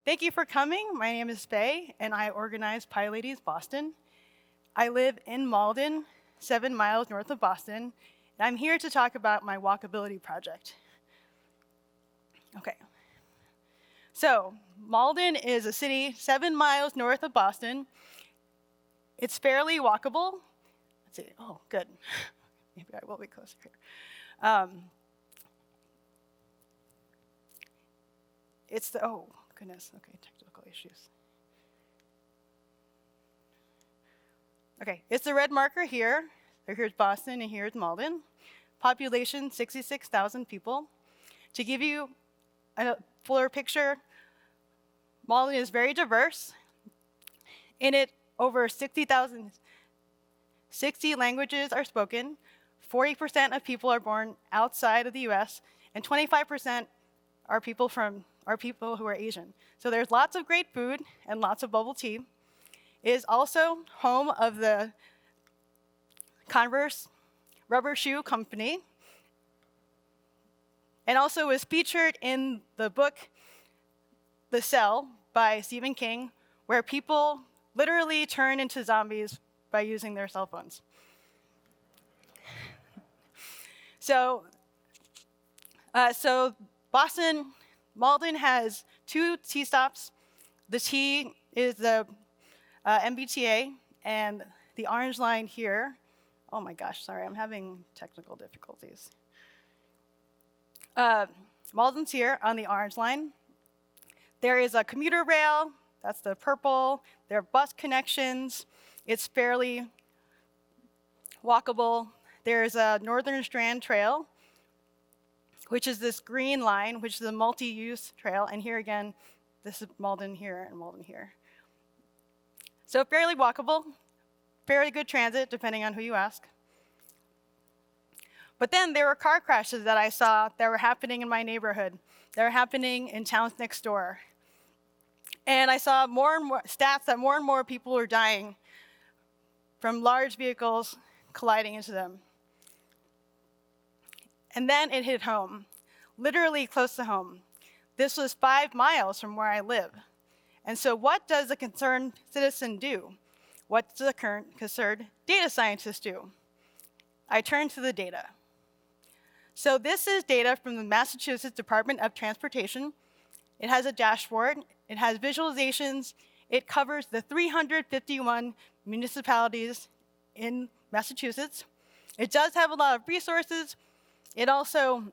Thank you for coming. My name is Faye, and I organize Fatalities Boston. I live in Malden, 7 miles north of Boston, and I'm here to talk about my walkability project. Okay. So, Malden is a city 7 miles north of Boston. It's fairly walkable. Let's see. Oh, good. Maybe I will be closer here. Oh, goodness. Okay, technical issues. Okay, it's the red marker here. Here's Boston, and here's Malden. Population, 66,000 people. To give you a fuller picture, Malden is very diverse. In it, over 60 languages are spoken, 40% of people are born outside of the US, and 25% are people who are Asian. So there's lots of great food and lots of bubble tea. It is also home of the Converse rubber shoe company, and also was featured in the book The Cell by Stephen King, where people literally turn into zombies by using their cell phones. So Malden has 2 T stops. The T is the MBTA, and the orange line here. Oh my gosh, sorry, I'm having technical difficulties. Malden's here on the orange line. There is a commuter rail, that's the purple. There are bus connections. It's fairly walkable. There's a Northern Strand Trail, which is this green line, which is a multi-use trail. And here again, this is Malden here and Malden here. So fairly walkable, fairly good transit, depending on who you ask. But then there were car crashes that I saw that were happening in my neighborhood. They were happening in towns next door. And I saw more and more stats that more and more people were dying from large vehicles colliding into them. And then it hit home, literally close to home. This was 5 miles from where I live. And so what does a concerned citizen do? What does a concerned data scientist do? I turn to the data. So this is data from the Massachusetts Department of Transportation. It has a dashboard. It has visualizations. It covers the 351 municipalities in Massachusetts. It does have a lot of resources. It also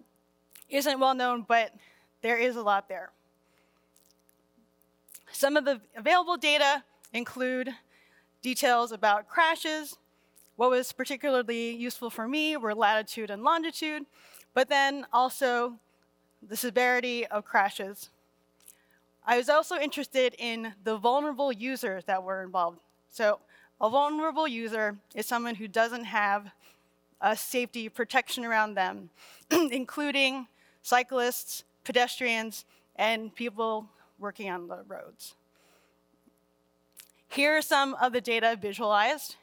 isn't well known, but there is a lot there. Some of the available data include details about crashes. What was particularly useful for me were latitude and longitude, but then also the severity of crashes. I was also interested in the vulnerable users that were involved. So a vulnerable user is someone who doesn't have a safety protection around them, including cyclists, pedestrians, and people working on the roads. Here are some of the data visualized.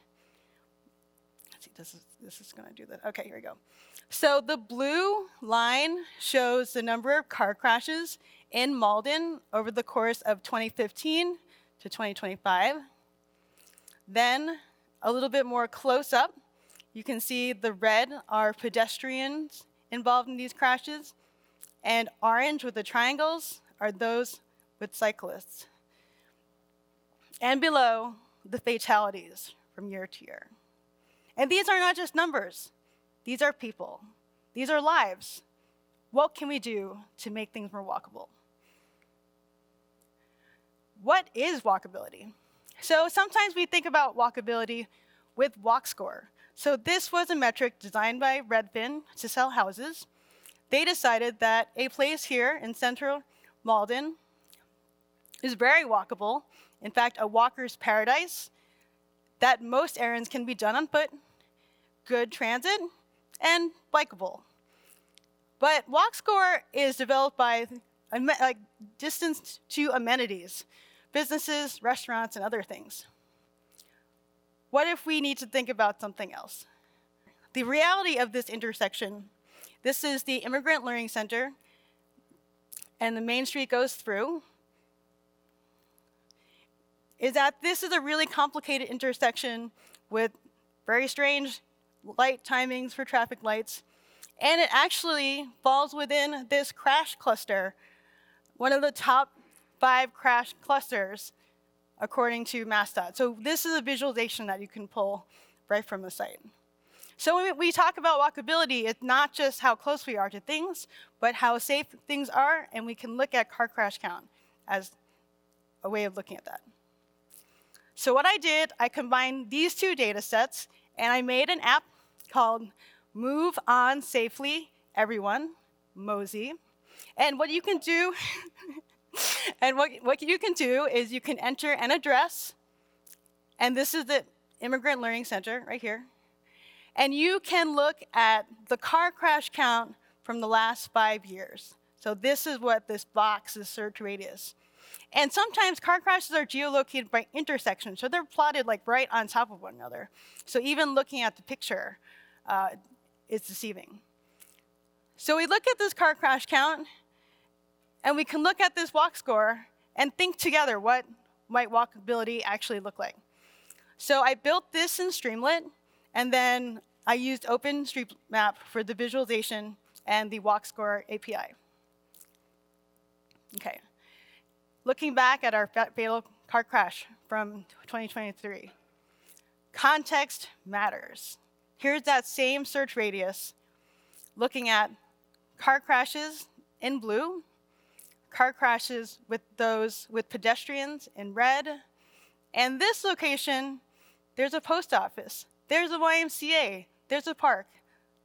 Let's see, this is going to do that. Okay, here we go. So the blue line shows the number of car crashes in Malden over the course of 2015 to 2025. Then, a little bit more close up, you can see the red are pedestrians involved in these crashes, and orange with the triangles are those with cyclists. And below, the fatalities from year to year. And these are not just numbers. These are people. These are lives. What can we do to make things more walkable? What is walkability? So sometimes we think about walkability with walk score. So this was a metric designed by Redfin to sell houses. They decided that a place here in central Malden is very walkable. In fact, a walker's paradise, that most errands can be done on foot, good transit, and bikeable. But walk score is developed by distance to amenities, businesses, restaurants, and other things. What if we need to think about something else? The reality of this intersection, this is the Immigrant Learning Center, and the main street goes through. is that this is a really complicated intersection with very strange light timings for traffic lights. And it actually falls within this crash cluster, one of the top 5 crash clusters, according to MassDOT. So this is a visualization that you can pull right from the site. So when we talk about walkability, it's not just how close we are to things, but how safe things are, and we can look at car crash count as a way of looking at that. So what I did, I combined these 2 data sets, and I made an app called Move On Safely Everyone, MOSEY. And what you can do, what you can do is you can enter an address, and this is the Immigrant Learning Center right here. And you can look at the car crash count from the last 5 years. So this is what this box is search radius. And sometimes car crashes are geolocated by intersection, so they're plotted like right on top of one another. So even looking at the picture is deceiving. So we look at this car crash count, and we can look at this walk score and think together, what might walkability actually look like? So I built this in Streamlit, and then I used OpenStreetMap for the visualization and the walk score API. Okay. Looking back at our fatal car crash from 2023, context matters. Here's that same search radius, looking at car crashes in blue, car crashes with those with pedestrians in red, and this location, there's a post office, there's a YMCA, there's a park,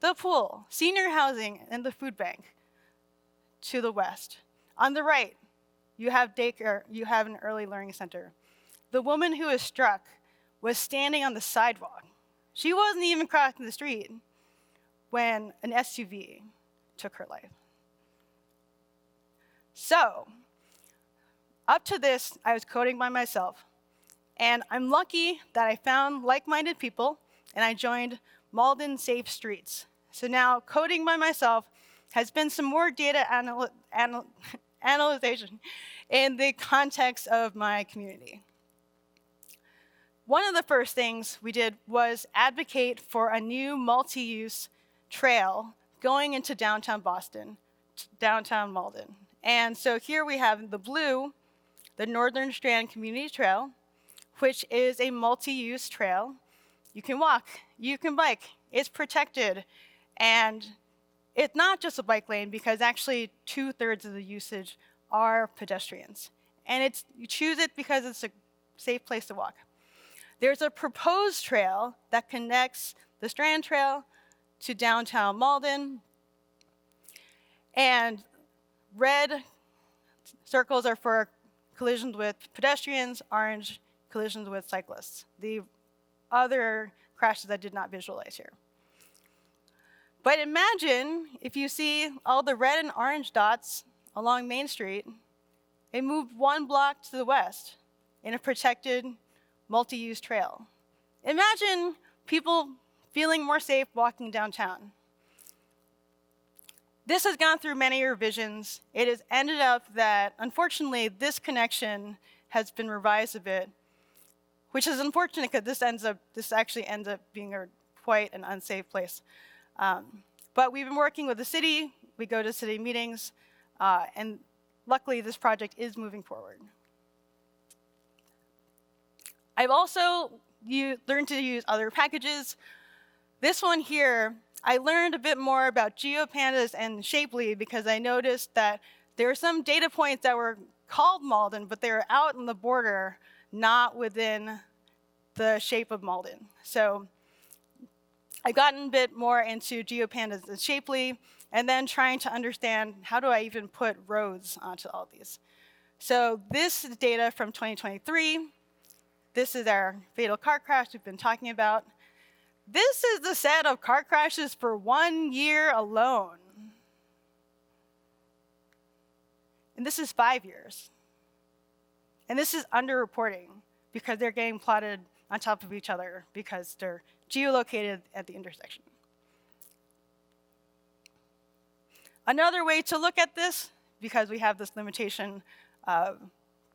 the pool, senior housing, and the food bank to the west. On the right, you have daycare, you have an early learning center. The woman who was struck was standing on the sidewalk. She wasn't even crossing the street when an SUV took her life. So, up to this, I was coding by myself. And I'm lucky that I found like-minded people, and I joined Malden Safe Streets. So now, coding by myself has been some more data analyzation in the context of my community. One of the first things we did was advocate for a new multi-use trail going into downtown Boston, downtown Malden. And so here we have the blue, the Northern Strand Community Trail, which is a multi-use trail. You can walk, you can bike, it's protected, and it's not just a bike lane because actually 2/3 of the usage are pedestrians. And you choose it because it's a safe place to walk. There's a proposed trail that connects the Strand Trail to downtown Malden. And red circles are for collisions with pedestrians, orange collisions with cyclists. The other crashes I did not visualize here. But imagine if you see all the red and orange dots along Main Street, it moved 1 block to the west in a protected multi-use trail. Imagine people feeling more safe walking downtown. This has gone through many revisions. It has ended up that, unfortunately, this connection has been revised a bit, which is unfortunate because this actually ends up being quite an unsafe place. But we've been working with the city. We go to city meetings, and luckily this project is moving forward. I've also learned to use other packages. This one here, I learned a bit more about GeoPandas and Shapely because I noticed that there were some data points that were called Malden, but they were out in the border, not within the shape of Malden. So I've gotten a bit more into GeoPandas and Shapely, and then trying to understand how do I even put roads onto all these. So this is data from 2023. This is our fatal car crash we've been talking about. This is the set of car crashes for 1 year alone. And this is 5 years. And this is underreporting because they're getting plotted on top of each other because they're geolocated at the intersection. Another way to look at this, because we have this limitation of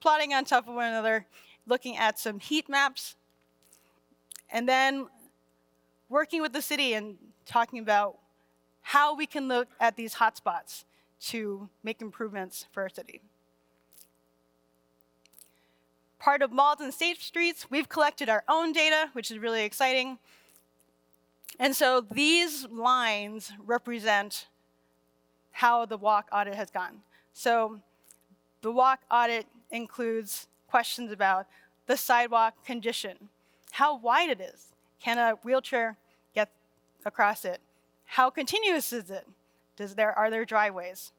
plotting on top of one another, looking at some heat maps, and then working with the city and talking about how we can look at these hotspots to make improvements for our city. Part of malls and state streets, we've collected our own data, which is really exciting. And so these lines represent how the walk audit has gone. So the walk audit includes questions about the sidewalk condition, how wide it is, can a wheelchair get across it, how continuous is it, are there driveways?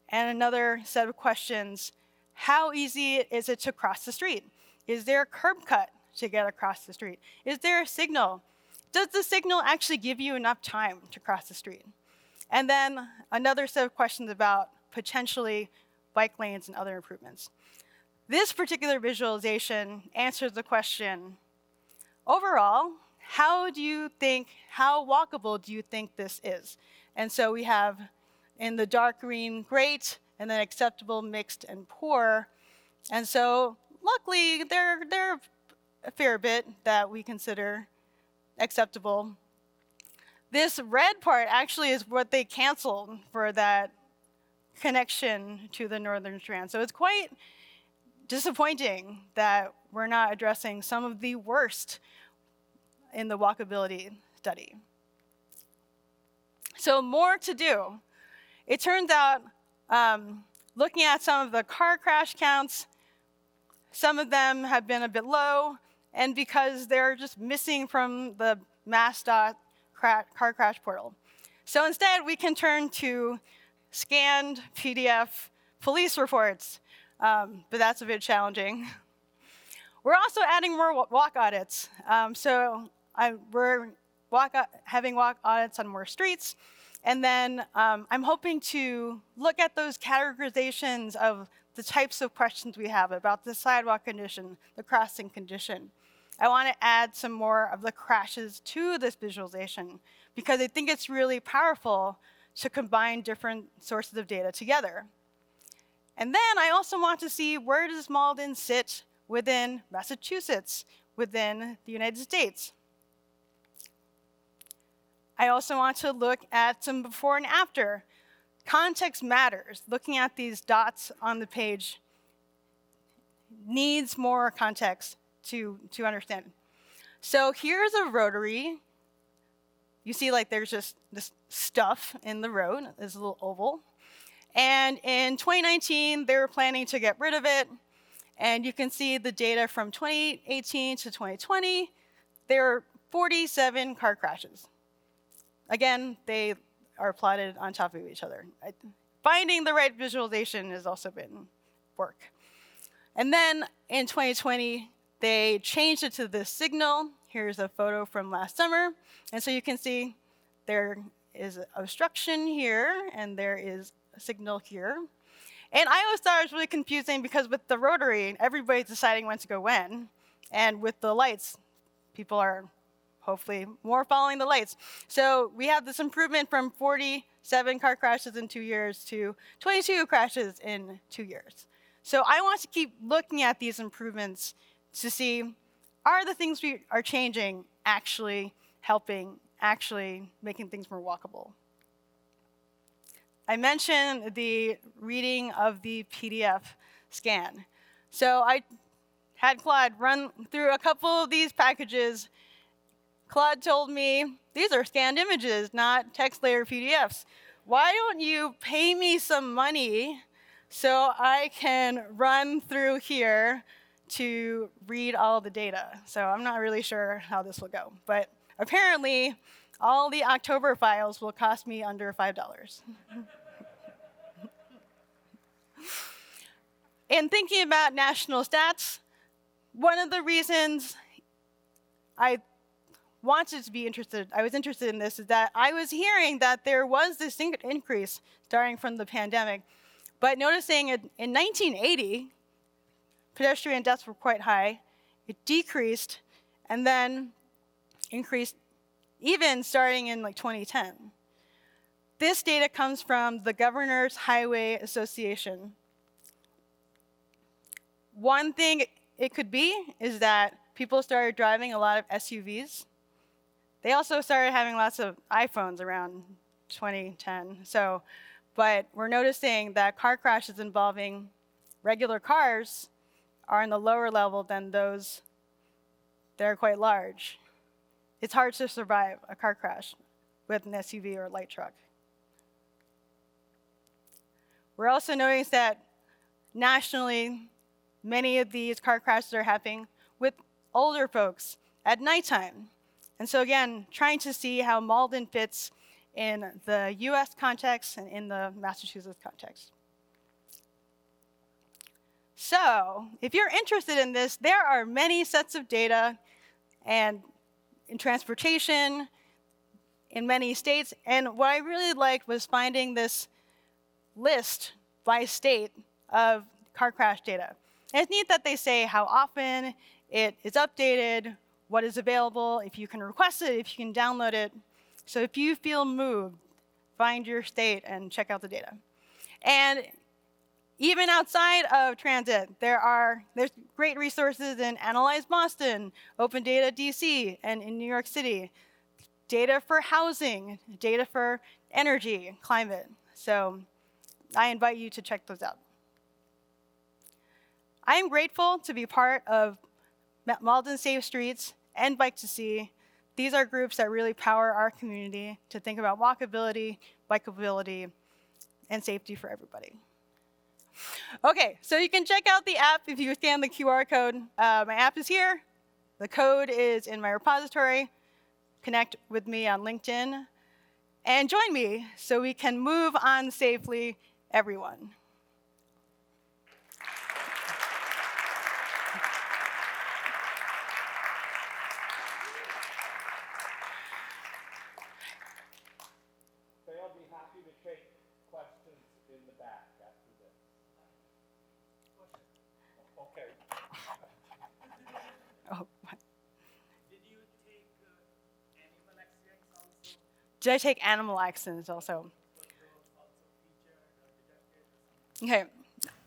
And another set of questions, how easy is it to cross the street? Is there a curb cut to get across the street? Is there a signal? Does the signal actually give you enough time to cross the street? And then another set of questions about potentially bike lanes and other improvements. This particular visualization answers the question, overall, how walkable do you think this is? And so we have in the dark green, great, and then acceptable, mixed, and poor. And so luckily, there are a fair bit that we consider acceptable. This red part actually is what they canceled for that connection to the Northern Strand. So it's quite disappointing that we're not addressing some of the worst in the walkability study. So more to do. It turns out, looking at some of the car crash counts, some of them have been a bit low, and because they're just missing from the MassDOT car crash portal. So instead, we can turn to scanned PDF police reports, but that's a bit challenging. We're also adding more walk audits. We're having walk audits on more streets. And then I'm hoping to look at those categorizations of the types of questions we have about the sidewalk condition, the crossing condition. I want to add some more of the crashes to this visualization because I think it's really powerful to combine different sources of data together. And then I also want to see, where does Malden sit within Massachusetts, within the United States? I also want to look at some before and after. Context matters. Looking at these dots on the page needs more context to understand. So here's a rotary. You see, like, there's just this stuff in the road, this little oval. And in 2019, they were planning to get rid of it. And you can see the data from 2018 to 2020. There were 47 car crashes. Again, they are plotted on top of each other. Finding the right visualization has also been work. And then in 2020, they changed it to this signal. Here's a photo from last summer. And so you can see there is obstruction here, and there is a signal here. And I always thought it was really confusing because with the rotary, everybody's deciding when to go when. And with the lights, people are hopefully more following the lights. So we have this improvement from 47 car crashes in 2 years to 22 crashes in 2 years. So I want to keep looking at these improvements to see, are the things we are changing actually helping, actually making things more walkable? I mentioned the reading of the PDF scan. So I had Claude run through a couple of these packages. Claude told me, these are scanned images, not text layer PDFs. Why don't you pay me some money so I can run through here to read all the data? So I'm not really sure how this will go. But apparently, all the October files will cost me under $5. In thinking about national stats, one of the reasons I was interested in this is that I was hearing that there was this increase starting from the pandemic, but noticing in 1980, pedestrian deaths were quite high. It decreased and then increased even starting in like 2010. This data comes from the Governor's Highway Association. One thing it could be is that people started driving a lot of SUVs. They also started having lots of iPhones around 2010. But we're noticing that car crashes involving regular cars are in the lower level than those that are quite large. It's hard to survive a car crash with an SUV or a light truck. We're also noticing that nationally, many of these car crashes are happening with older folks at nighttime. And so again, trying to see how Malden fits in the US context and in the Massachusetts context. So if you're interested in this, there are many sets of data and in transportation in many states. And what I really liked was finding this list by state of car crash data. And it's neat that they say how often it is updated, what is available, if you can request it, if you can download it. So if you feel moved, find your state and check out the data. And even outside of transit, there's great resources in Analyze Boston, Open Data DC, and in New York City. Data for housing, data for energy, climate. So I invite you to check those out. I am grateful to be part of Malden Safe Streets and Bike to See. These are groups that really power our community to think about walkability, bikeability, and safety for everybody. Okay, so you can check out the app if you scan the QR code. My app is here. The code is in my repository. Connect with me on LinkedIn. And join me so we can move on safely, everyone. I'll be happy to take questions in the back after this. Okay. Oh, Did you take animal accidents also? did I take animal accidents also? Was those also featured or deducted or something? Okay,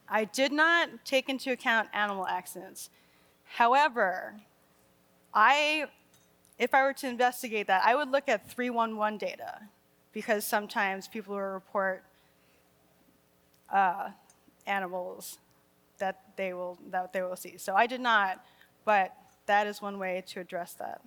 I did not take into account animal accidents. However, if I were to investigate that, I would look at 311 data because sometimes people will report animals that they will see. So I did not, but that is one way to address that.